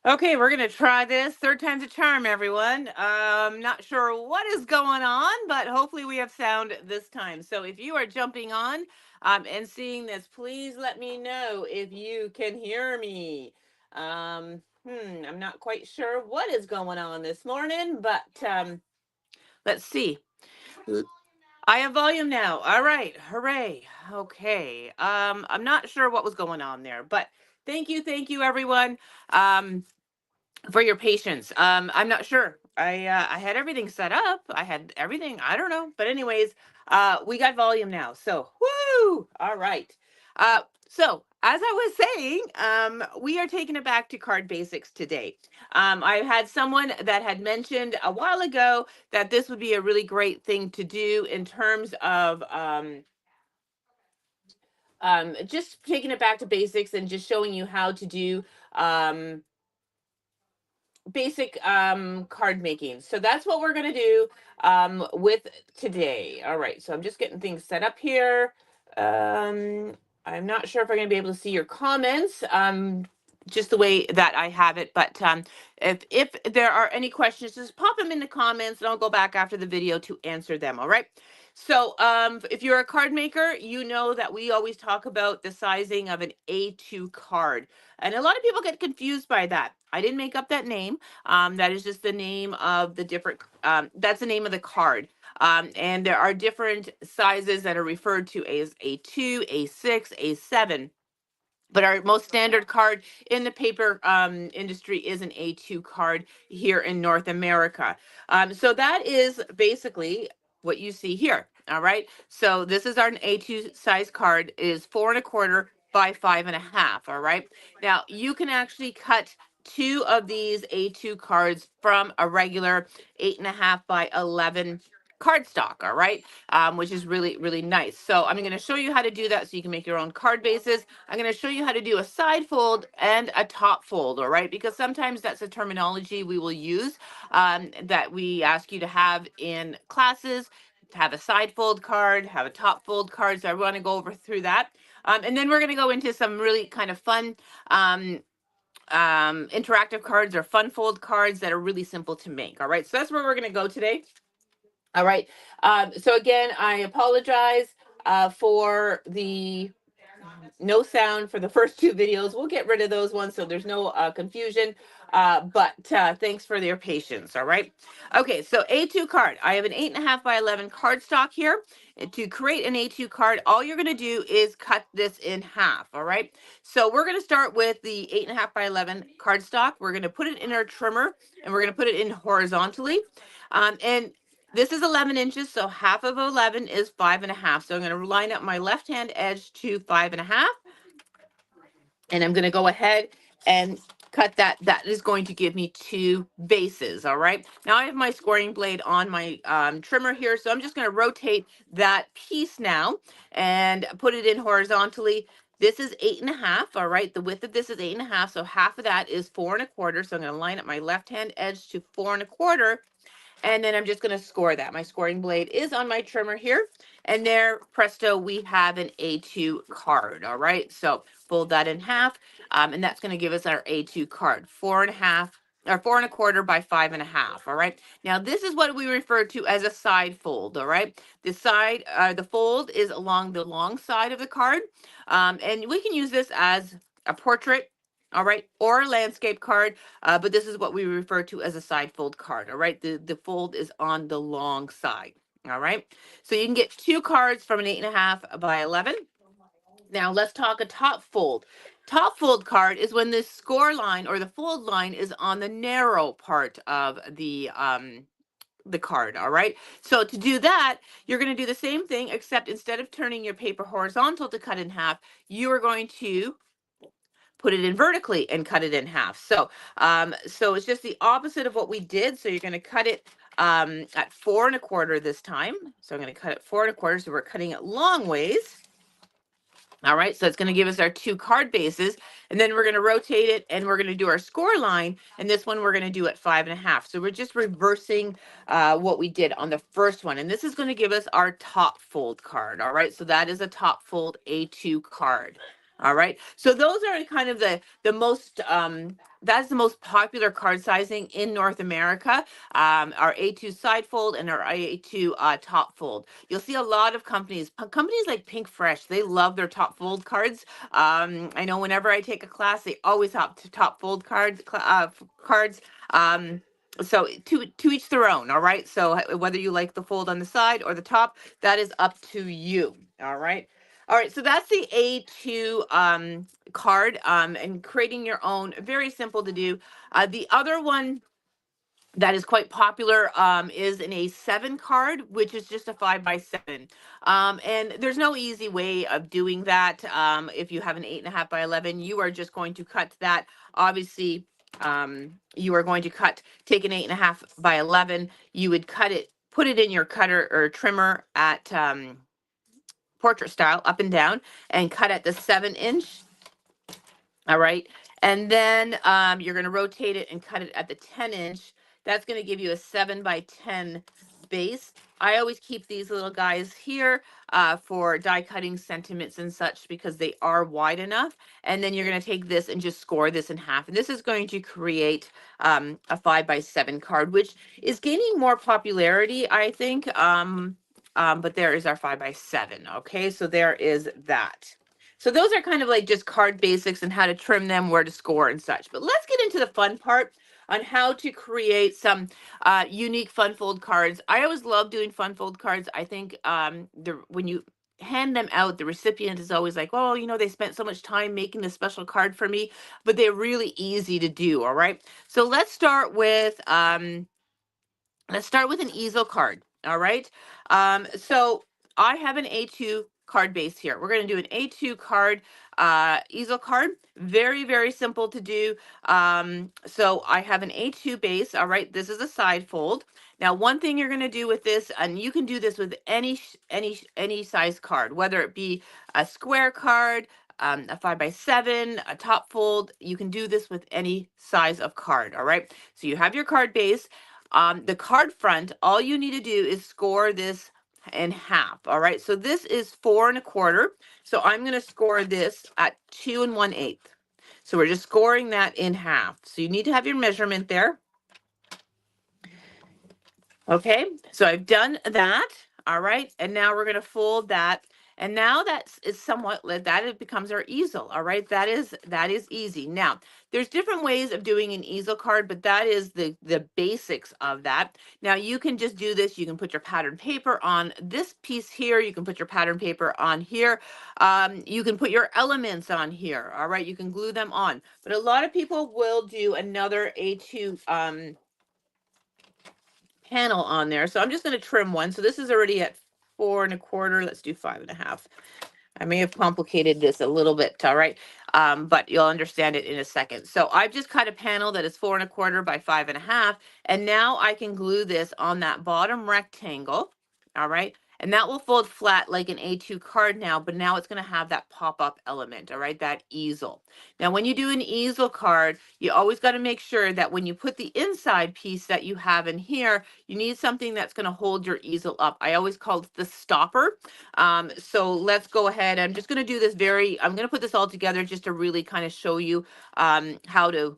Okay, we're gonna try this. Third time's a charm, everyone. Not sure what is going on, but hopefully we have sound this time. So if you are jumping on and seeing this, please let me know if you can hear me. I'm not quite sure what is going on this morning, but let's see. L- I have volume now. All right, hooray. Okay. I'm not sure what was going on there, but thank you, everyone. For your patience. I'm not sure. I had everything set up. I had everything. I don't know. But anyways, we got volume now. So woo! All right. So as I was saying, we are taking it back to card basics today. I had someone that had mentioned a while ago that this would be a really great thing to do in terms of just taking it back to basics and just showing you how to do basic card making. So that's what we're going to do with today. All right, so I'm just getting things set up here. um I'm not sure if I'm going to be able to see your comments just the way that I have it, but if there are any questions, just pop them in the comments and I'll go back after the video to answer them. All right, so if you're a card maker, you know that we always talk about the sizing of an A2 card, and a lot of people get confused by that. I didn't make up that name. That is just the name of the different, that's the name of the card. And there are different sizes that are referred to as A2, A6, A7. But our most standard card in the paper industry is an A2 card here in North America. So that is basically what you see here. All right. So this is our A2 size card. It is 4 1/4 by 5 1/2. All right. Now you can actually cut two of these A2 cards from a regular 8 1/2 by 11 cardstock. All right. Which is really, really nice. So I'm going to show you how to do that so you can make your own card bases. I'm going to show you how to do a side fold and a top fold, all right? Because sometimes that's a terminology we will use that we ask you to have in classes, to have a side fold card, have a top fold card. So I want to go over through that. And then we're going to go into some really kind of fun interactive cards or fun fold cards that are really simple to make, all right? So that's where we're going to go today. All right. So again, I apologize for the no sound for the first two videos. We'll get rid of those ones so there's no confusion. But thanks for your patience. All right. Okay, so A2 card. I have an 8 1/2 by 11 card stock here. And to create an A2 card, all you're going to do is cut this in half. All right. So we're going to start with the 8 1/2 by 11 card stock. We're going to put it in our trimmer and we're going to put it in horizontally. And this is 11 inches, so half of 11 is 5 1/2. So I'm going to line up my left hand edge to 5 1/2. And I'm going to go ahead and cut that. That is going to give me two bases. All right. Now I have my scoring blade on my trimmer here. So I'm just going to rotate that piece now and put it in horizontally. This is 8 1/2. All right. The width of this is 8 1/2. So half of that is 4 1/4. So I'm going to line up my left hand edge to 4 1/4. And then I'm just going to score that. My scoring blade is on my trimmer here. And there, presto, we have an A2 card. All right. So fold that in half. And that's going to give us our A2 card. 4 1/2 or 4 1/4 by 5 1/2. All right. Now, this is what we refer to as a side fold. All right. The side, the fold is along the long side of the card. And we can use this as a portrait, all right, or a landscape card, but this is what we refer to as a side fold card, all right? The fold is on the long side, all right? So you can get two cards from an 8 1/2 by 11. Now let's talk a top fold. Top fold card is when the score line or the fold line is on the narrow part of the card, all right? So to do that, you're going to do the same thing, except instead of turning your paper horizontal to cut in half, you are going to put it in vertically and cut it in half. So it's just the opposite of what we did. So you're going to cut it at 4 1/4 this time. So I'm going to cut it 4 1/4. So we're cutting it long ways. All right, so it's going to give us our 2 card bases, and then we're going to rotate it, and we're going to do our score line, and this one we're going to do at 5.5. So we're just reversing what we did on the first one, and this is going to give us our top fold card. All right, so that is a top fold A2 card. All right, so those are kind of the most that's the most popular card sizing in North America. Our A2 side fold and our A2 top fold. You'll see a lot of companies like Pink Fresh, they love their top fold cards. I know whenever I take a class, they always have to top fold cards. So to each their own, all right? So whether you like the fold on the side or the top, that is up to you, all right? All right, so that's the A2 card, and creating your own, very simple to do. The other one that is quite popular is an A7 card, which is just a 5x7. And there's no easy way of doing that. If you have an 8.5 by 11, you are just going to cut that. Obviously, you are going to take an 8.5 by 11. You would cut it, put it in your cutter or trimmer at portrait style, up and down, and cut at the 7-inch. All right. And then you're going to rotate it and cut it at the 10-inch. That's going to give you a 7x10 base. I always keep these little guys here for die cutting sentiments and such because they are wide enough. And then you're going to take this and just score this in half. And this is going to create a 5x7 card, which is gaining more popularity, I think. But there is our 5x7. Okay, so there is that. So those are kind of like just card basics and how to trim them, where to score and such. But let's get into the fun part on how to create some unique fun fold cards. I always love doing fun fold cards. I think when you hand them out, the recipient is always like, oh, you know, they spent so much time making this special card for me, but they're really easy to do. All right. So let's start with an easel card. All right. So I have an A2 card base here. We're going to do an A2 card, easel card. Very, very simple to do. So I have an A2 base. All right. This is a side fold. Now, one thing you're going to do with this, and you can do this with any size card, whether it be a square card, a 5x7, a top fold. You can do this with any size of card. All right. So you have your card base. The card front, all you need to do is score this in half. All right, so this is 4.25. So I'm going to score this at 2 1/8. So we're just scoring that in half. So you need to have your measurement there. Okay, so I've done that. All right, and now we're going to fold that. And now that is somewhat, that it becomes our easel. All right, that is easy. Now, there's different ways of doing an easel card, but that is the basics of that. Now, you can just do this. You can put your pattern paper on this piece here. You can put your pattern paper on here. You can put your elements on here. All right, you can glue them on. But a lot of people will do another A2 panel on there. So I'm just going to trim one. So this is already at 4.25. Let's do 5.5. I may have complicated this a little bit, all right, but you'll understand it in a second. So I've just cut a panel that is 4.25 by 5.5, and now I can glue this on that bottom rectangle, all right, and that will fold flat like an A2 card now, but now it's going to have that pop-up element, all right, that easel. Now, when you do an easel card, you always got to make sure that when you put the inside piece that you have in here, you need something that's going to hold your easel up. I always call it the stopper. So let's go ahead. I'm just going to do this I'm going to put this all together just to really kind of show you how to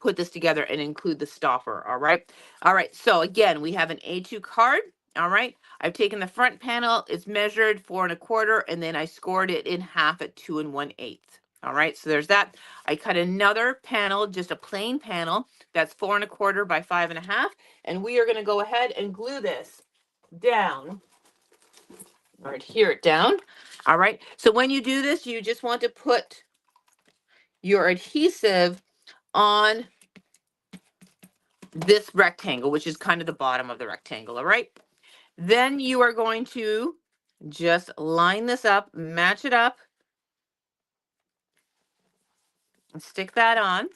put this together and include the stopper. All right. All right. So again, we have an A2 card. All right. I've taken the front panel. It's measured 4.25, and then I scored it in half at 2 1/8. All right. So there's that. I cut another panel, just a plain panel that's 4.25 by 5.5. And we are going to go ahead and glue this down. All right, adhere it down. All right, so when you do this, you just want to put your adhesive on this rectangle, which is kind of the bottom of the rectangle, all right? Then you are going to just line this up, match it up, and stick that on.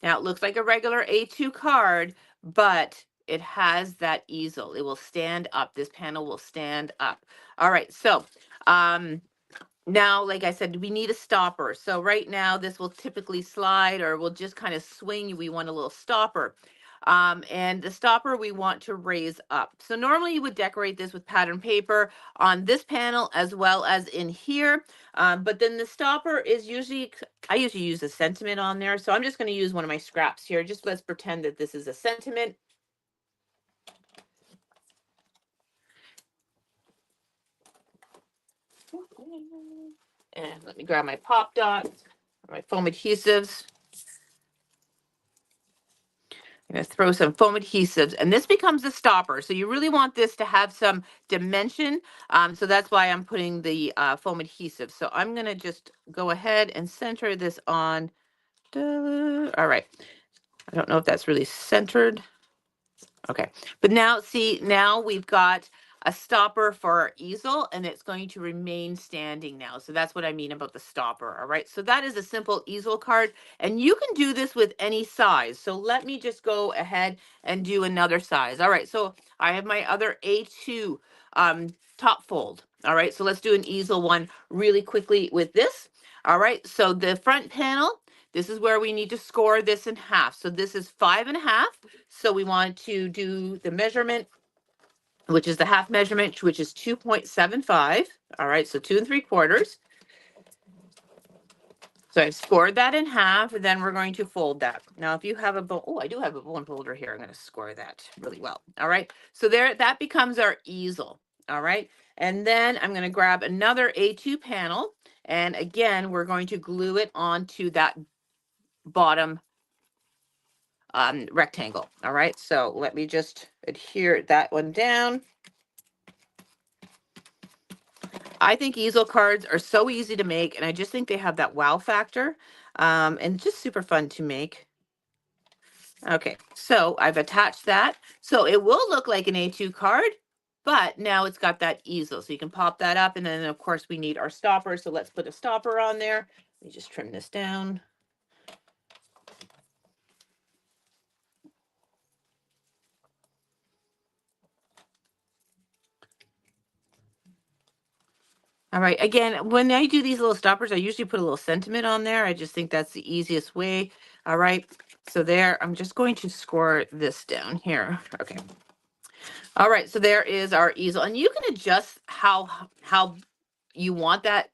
Now, it looks like a regular A2 card, but it has that easel. It will stand up. This panel will stand up. All right, so Now, like I said, we need a stopper. So right now, this will typically slide or will just kind of swing. We want a little stopper. And the stopper we want to raise up. So normally you would decorate this with pattern paper on this panel as well as in here. But then the stopper is usually, I usually use a sentiment on there. So I'm just going to use one of my scraps here. Just let's pretend that this is a sentiment. And let me grab my pop dots, my foam adhesives. I'm going to throw some foam adhesives, and this becomes a stopper. So you really want this to have some dimension. So that's why I'm putting the foam adhesive. So I'm going to just go ahead and center this on. All right. I don't know if that's really centered. Okay, but now see, now we've got a stopper for our easel and it's going to remain standing now. So that's what I mean about the stopper. All right, so that is a simple easel card and you can do this with any size. So let me just go ahead and do another size. All right, so I have my other A2 top fold. All right, so let's do an easel one really quickly with this. All right, so the front panel, this is where we need to score this in half. So this is 5.5. So we want to do the measurement, which is the half measurement, which is 2.75. All right, so 2 3/4. So I've scored that in half, and then we're going to fold that. Now, if you have a bone, oh, I do have a bone folder here. I'm going to score that really well. All right, so there, that becomes our easel. All right, and then I'm going to grab another A2 panel, and again, we're going to glue it onto that bottom rectangle. All right, so let me just adhere that one down. I think easel cards are so easy to make, and I just think they have that wow factor, and just super fun to make. Okay, so I've attached that. So it will look like an A2 card, but now it's got that easel. So you can pop that up, and then of course we need our stopper. So let's put a stopper on there. Let me just trim this down. All right, again, when I do these little stoppers, I usually put a little sentiment on there. I just think that's the easiest way. All right, so there, I'm just going to score this down here. Okay. All right, so there is our easel, and you can adjust how you want that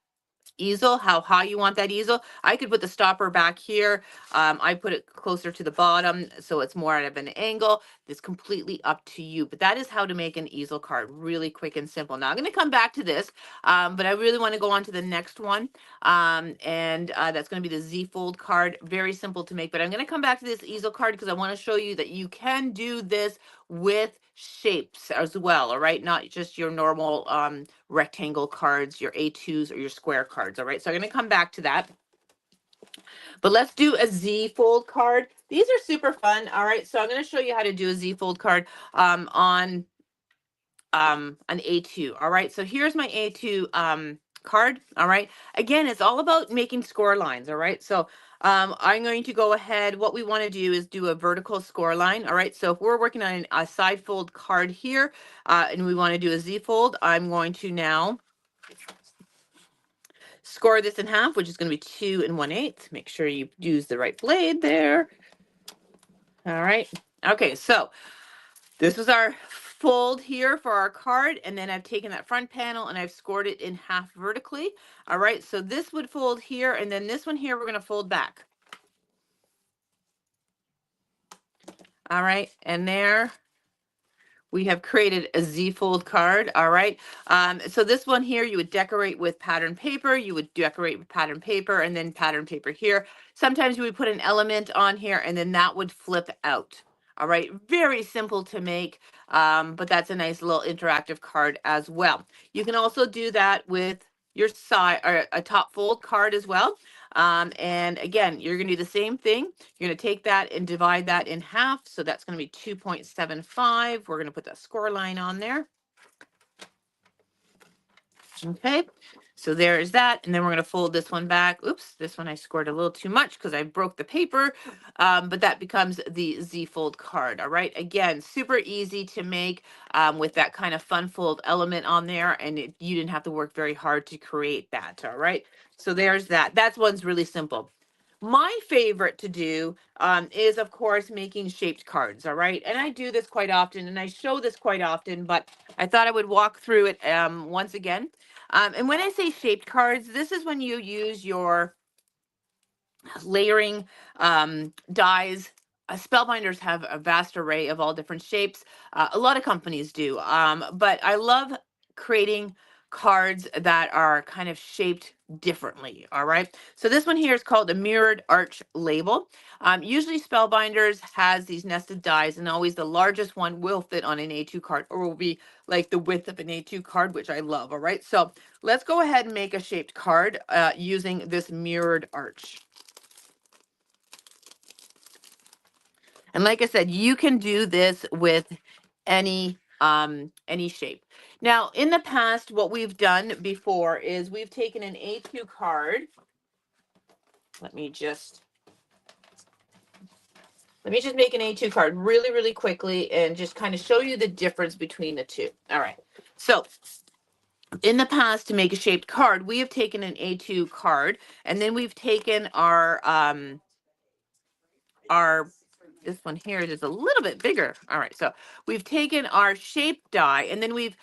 easel, how high you want that easel. I could put the stopper back here. I put it closer to the bottom so it's more at an angle. It's completely up to you, but that is how to make an easel card really quick and simple. Now I'm going to come back to this, but I really want to go on to the next one, and that's going to be the Z fold card. Very simple to make, but I'm going to come back to this easel card because I want to show you that you can do this with shapes as well. All right, not just your normal rectangle cards, your A2s or your square cards. All right, so I'm going to come back to that. But let's do a Z fold card. These are super fun. All right, so I'm going to show you how to do a Z fold card on an A2. All right, so here's my A2 card. All right, again, it's all about making score lines. All right, so I'm going to go ahead. What we want to do is do a vertical score line. All right, so if we're working on a side fold card here and we want to do a Z fold, I'm going to now score this in half, which is going to be 2 1/8. Make sure you use the right blade there. All right. Okay, so this was our fold here for our card, and then I've taken that front panel and I've scored it in half vertically. All right, so this would fold here, and then this one here we're going to fold back. All right, and there we have created a Z fold card. All right. So this one here, you would decorate with pattern paper. You would decorate with pattern paper and then pattern paper here. Sometimes you would put an element on here and then that would flip out. All right. Very simple to make, but that's a nice little interactive card as well. You can also do that with your side or a top fold card as well. And again, you're going to do the same thing. You're going to take that and divide that in half. So that's going to be 2.75. We're going to put that score line on there. Okay, so there's that. And then we're going to fold this one back. Oops, this one I scored a little too much because I broke the paper. But that becomes the Z fold card. All right, again, super easy to make with that kind of fun fold element on there. And you didn't have to work very hard to create that. All right, so there's that. That one's really simple. My favorite to do is, of course, making shaped cards. All right, and I do this quite often and I show this quite often, but I thought I would walk through it once again. And when I say shaped cards, this is when you use your layering dies. Spellbinders have a vast array of all different shapes. A lot of companies do, but I love creating cards that are kind of shaped differently. All right, so this one here is called a mirrored arch label. Usually Spellbinders has these nested dies, and always the largest one will fit on an A2 card, or will be like the width of an A2 card, which I love. All right, so let's go ahead and make a shaped card using this mirrored arch. And like I said, you can do this with any shape. Now, in the past, what we've done before is we've taken an A2 card. Let me just make an A2 card really, really quickly and just kind of show you the difference between the two. All right. So in the past, to make a shaped card, we have taken an A2 card, and then we've taken our this one here is a little bit bigger. All right, so we've taken our shape die and then we've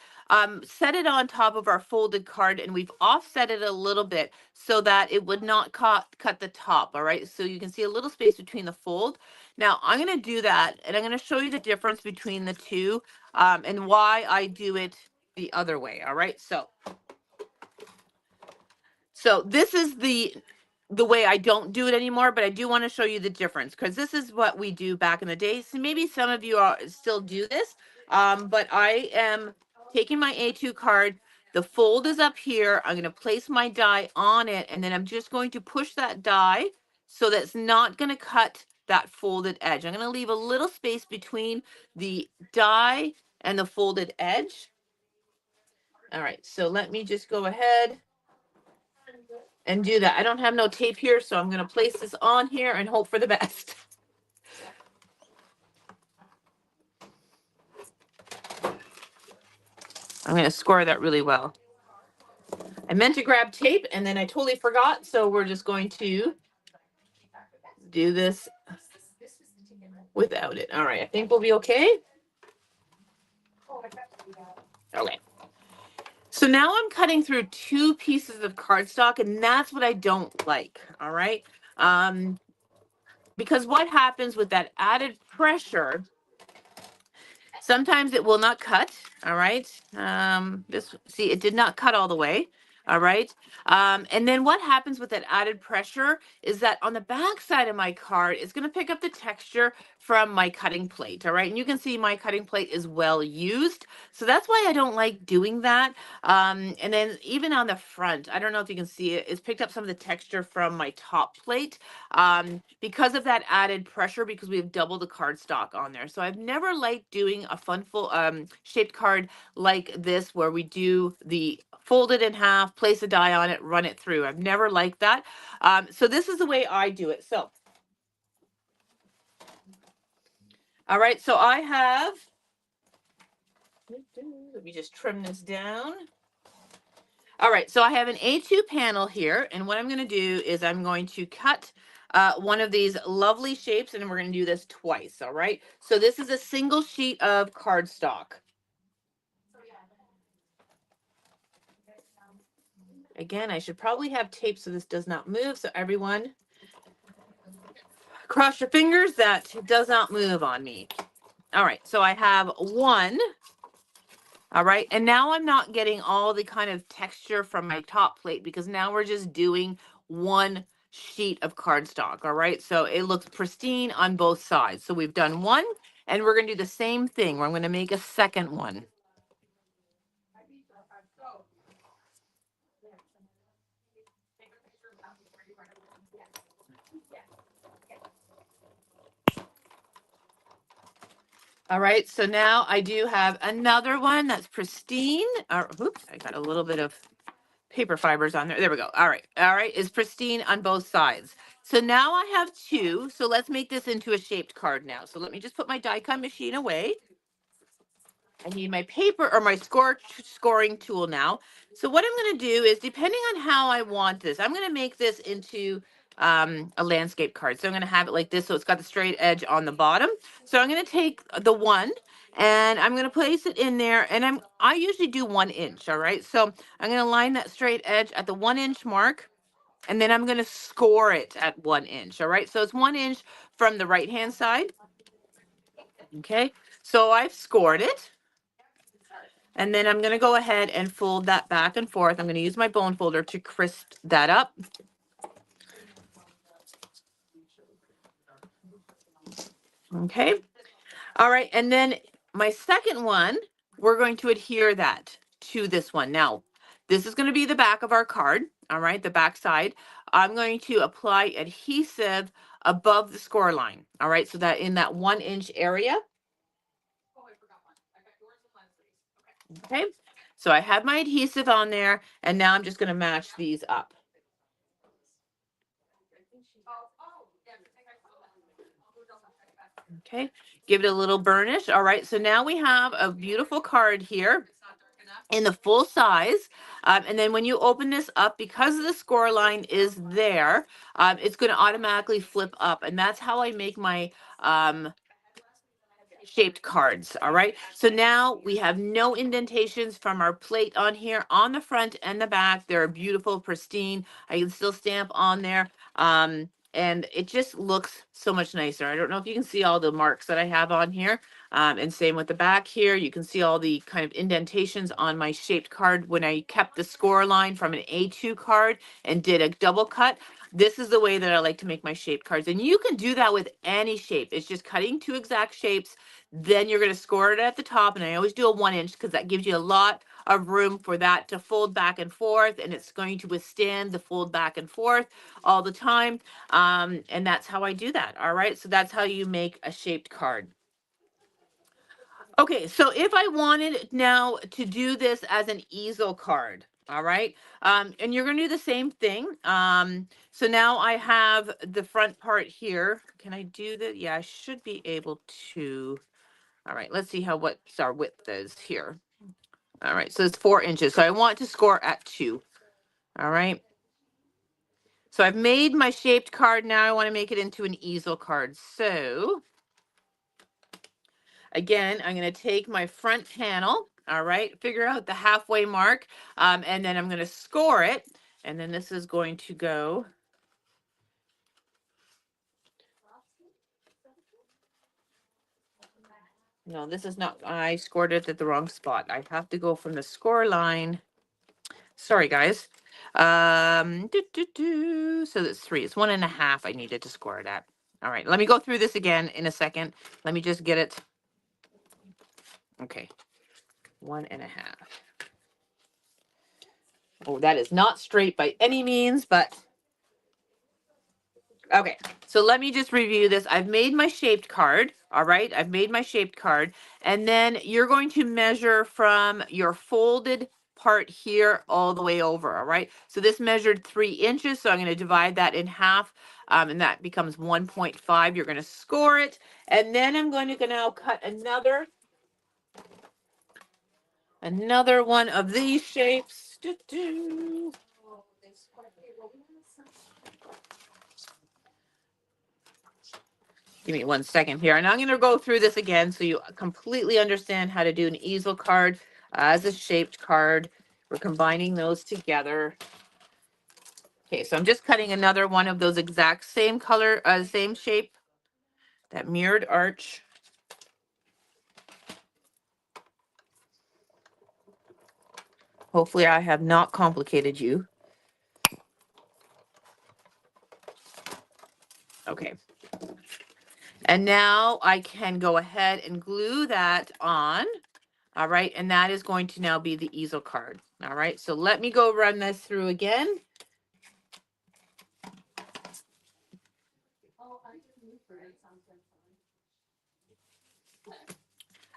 set it on top of our folded card, and we've offset it a little bit so that it would not cut the top. All right, so you can see a little space between the fold. Now I'm going to do that, and I'm going to show you the difference between the two and why I do it the other way. All right, so this is the way I don't do it anymore, but I do want to show you the difference because this is what we do back in the day. So maybe some of you still do this, but I am taking my A2 card. The fold is up here. I'm going to place my die on it, and then I'm just going to push that die so that's not going to cut that folded edge. I'm going to leave a little space between the die and the folded edge. All right, so let me just go ahead and do that. I don't have no tape here, so I'm going to place this on here and hope for the best. I'm going to score that really well. I meant to grab tape and then I totally forgot, so we're just going to do this without it. All right, I think we'll be okay. Okay. So now I'm cutting through 2 pieces of cardstock, and that's what I don't like. All right. Because what happens with that added pressure, sometimes it will not cut. All right. See, it did not cut all the way. All right. And then what happens with that added pressure is that on the back side of my card, it's going to pick up the texture from my cutting plate. All right. And you can see my cutting plate is well used. So that's why I don't like doing that. And then even on the front, I don't know if you can see it, it's picked up some of the texture from my top plate because of that added pressure, because we have double the cardstock on there. So I've never liked doing a fun full shaped card like this, where we do the fold it in half, place a die on it, run it through. I've never liked that. So this is the way I do it. So, all right, so I have, let me just trim this down. All right, so I have an A2 panel here, and what I'm going to do is I'm going to cut one of these lovely shapes, and we're going to do this twice. All right, so this is a single sheet of cardstock. Again, I should probably have tape so this does not move. So everyone, cross your fingers that it does not move on me. All right, so I have one. All right, and now I'm not getting all the kind of texture from my top plate because now we're just doing one sheet of cardstock. All right, so it looks pristine on both sides. So we've done one, and we're going to do the same thing. I'm going to make a second one. All right, so now I do have another one that's pristine. Oops, I got a little bit of paper fibers on there. There we go. All right. All right. It's pristine on both sides. So now I have two. So let's make this into a shaped card now. So let me just put my die cut machine away. I need my paper or my scoring tool now. So what I'm going to do is, depending on how I want this, I'm going to make this into a landscape card. So I'm going to have it like this. So it's got the straight edge on the bottom. So I'm going to take the one and I'm going to place it in there. And I usually do 1 inch. All right. So I'm going to line that straight edge at the 1 inch mark. And then I'm going to score it at 1 inch. All right. So it's 1 inch from the right hand side. Okay. So I've scored it. And then I'm going to go ahead and fold that back and forth. I'm going to use my bone folder to crisp that up. Okay. All right. And then my second one, we're going to adhere that to this one. Now, this is going to be the back of our card. All right. The back side. I'm going to apply adhesive above the score line. All right. So that in that 1 inch area. Okay. So I have my adhesive on there, and now I'm just going to match these up. Okay, give it a little burnish. All right, so now we have a beautiful card here in the full size. And then when you open this up, because the score line is there, it's going to automatically flip up. And that's how I make my shaped cards. All right, so now we have no indentations from our plate on here on the front and the back. They're beautiful, pristine. I can still stamp on there. And it just looks so much nicer. I don't know if you can see all the marks that I have on here. And same with the back here. You can see all the kind of indentations on my shaped card when I kept the score line from an A2 card and did a double cut. This is the way that I like to make my shaped cards. And you can do that with any shape. It's just cutting 2 exact shapes. Then you're going to score it at the top. And I always do a 1 inch because that gives you a lot of room for that to fold back and forth. And it's going to withstand the fold back and forth all the time. And that's how I do that. All right. So that's how you make a shaped card. Okay, so if I wanted now to do this as an easel card, all right, and you're going to do the same thing. So now I have the front part here. Can I do that? Yeah, I should be able to. All right, let's see what's our width is here. All right, so it's 4 inches. So I want to score at 2. All right. So I've made my shaped card. Now I want to make it into an easel card. So again, I'm going to take my front panel, all right, figure out the halfway mark, and then I'm going to score it. And then this is going to go. No, this is not, I scored it at the wrong spot. I have to go from the score line. Sorry, guys. So that's 3. It's 1.5 I needed to score it at. All right, let me go through this again in a second. Let me just get it. Okay, 1.5. Oh, that is not straight by any means, but okay. So let me just review this. I've made my shaped card. All right. I've made my shaped card. And then you're going to measure from your folded part here all the way over. All right. So this measured 3 inches. So I'm going to divide that in half. And that becomes 1.5. You're going to score it. And then I'm going to now cut another one of these shapes. Give me 1 second here. And I'm going to go through this again so you completely understand how to do an easel card as a shaped card. We're combining those together. Okay, so I'm just cutting another one of those exact same color, same shape, that mirrored arch. Hopefully I have not complicated you. Okay. And now I can go ahead and glue that on. All right, and that is going to now be the easel card. All right, so let me go run this through again.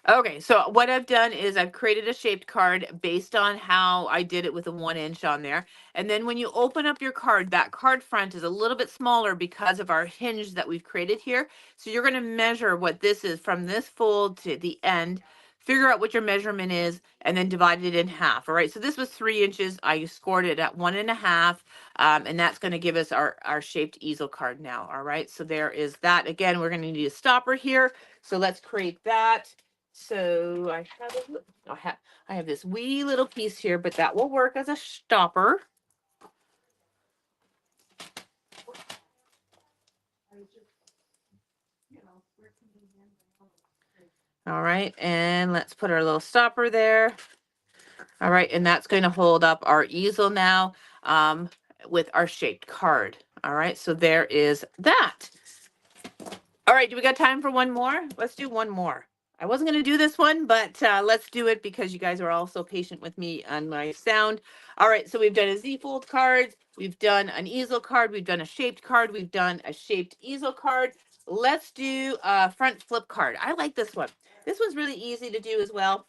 Okay, so what I've done is I've created a shaped card based on how I did it with a 1 inch on there. And then when you open up your card, that card front is a little bit smaller because of our hinge that we've created here. So you're going to measure what this is from this fold to the end, figure out what your measurement is, and then divide it in half. All right, so this was 3 inches. I scored it at 1.5. And that's going to give us our shaped easel card now. All right, so there is that. Again, we're going to need a stopper here. So let's create that. So I have this wee little piece here, but that will work as a stopper. All right, and let's put our little stopper there. All right, and that's going to hold up our easel now with our shaped card. All right, so there is that. All right, do we got time for one more? Let's do one more. I wasn't going to do this one, but let's do it because you guys are all so patient with me on my sound. All right, so we've done a Z-fold card. We've done an easel card. We've done a shaped card. We've done a shaped easel card. Let's do a front flip card. I like this one. This one's really easy to do as well.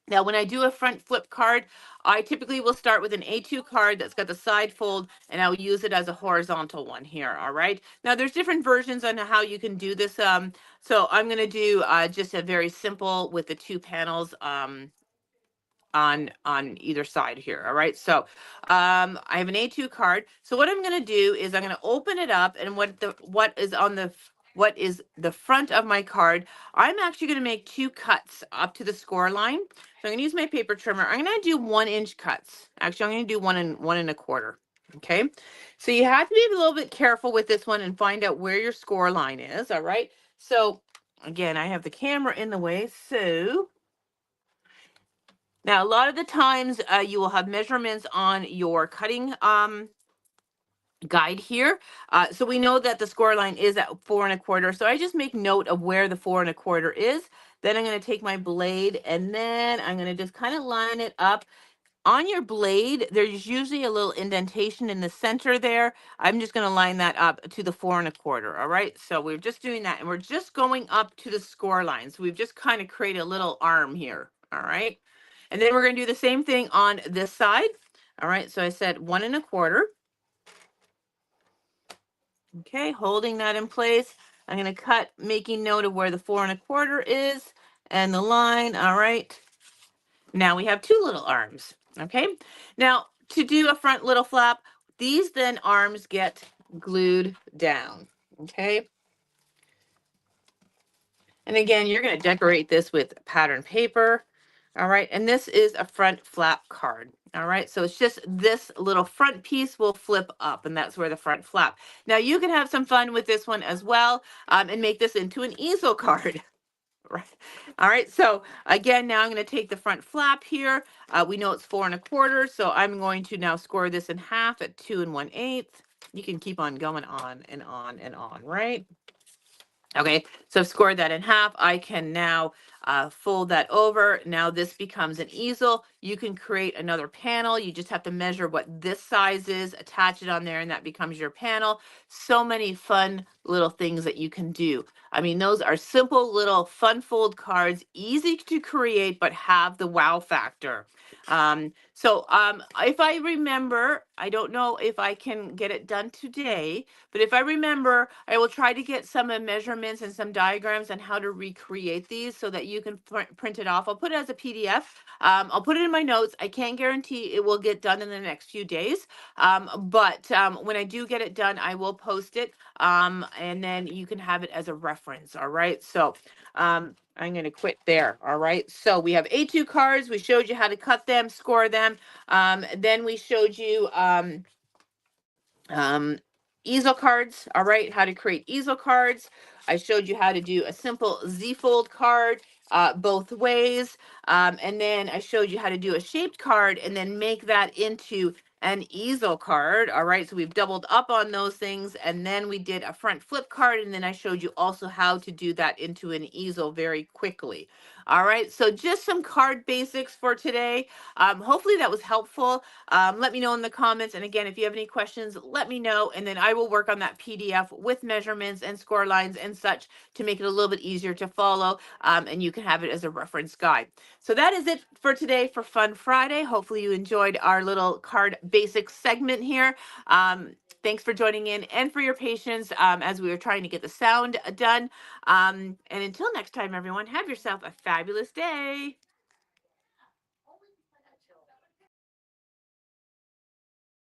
Now, when I do a front flip card, I typically will start with an A2 card that's got the side fold, and I'll use it as a horizontal one here, all right? Now, there's different versions on how you can do this. So I'm going to do just a very simple with the 2 panels on either side here. All right, so I have an A2 card. So what I'm going to do is I'm going to open it up, and what is the front of my card, I'm actually going to make 2 cuts up to the score line. So I'm going to use my paper trimmer. I'm going to do 1-inch cuts. Actually, I'm going to do 1.25. Okay, so you have to be a little bit careful with this one and find out where your score line is. All right, so again, I have the camera in the way, so now, a lot of the times you will have measurements on your cutting guide here. So we know that the score line is at 4.25. So I just make note of where the 4.25 is. Then I'm going to take my blade and then I'm going to just kind of line it up. On your blade, there's usually a little indentation in the center there. I'm just going to line that up to the 4.25. All right. So we're just doing that and we're just going up to the score line. So we've just kind of created a little arm here. All right. And then we're going to do the same thing on this side. All right. So I said 1.25. Okay. Holding that in place. I'm going to cut, making note of where the 4.25 is and the line. All right. Now we have 2 little arms. Okay. Now to do a front little flap, these then arms get glued down. Okay. And again, you're going to decorate this with pattern paper. All right. And this is a front flap card. All right. So it's just this little front piece will flip up, and that's where the front flap. Now you can have some fun with this one as well and make this into an easel card. Right. All right. So again, now I'm going to take the front flap here. We know it's 4.25. So I'm going to now score this in half at 2 1/8. You can keep on going on and on and on, right? Okay, so I've scored that in half. I can now fold that over. Now this becomes an easel. You can create another panel. You just have to measure what this size is, attach it on there, and that becomes your panel. So many fun little things that you can do. I mean, those are simple little fun fold cards, easy to create, but have the wow factor. If I remember, I don't know if I can get it done today, but if I remember, I will try to get some measurements and some diagrams on how to recreate these so that you can print it off. I'll put it as a PDF. I'll put it in my notes. I can't guarantee it will get done in the next few days, but when I do get it done, I will post it, and then you can have it as a reference. All right. So I'm going to quit there. All right. So we have A2 cards. We showed you how to cut them, score them. Then we showed you easel cards. All right. How to create easel cards. I showed you how to do a simple Z-fold card both ways. And then I showed you how to do a shaped card and then make that into an easel card. All right, so we've doubled up on those things, and then we did a front flip card, and then I showed you also how to do that into an easel very quickly. All right, so just some card basics for today. Hopefully that was helpful. Let me know in the comments, and again, if you have any questions, let me know, and then I will work on that PDF with measurements and score lines and such to make it a little bit easier to follow, and you can have it as a reference guide. So that is it for today for Fun Friday. Hopefully you enjoyed our little card basics segment here. Thanks for joining in and for your patience as we were trying to get the sound done. And until next time, everyone, have yourself a fabulous day.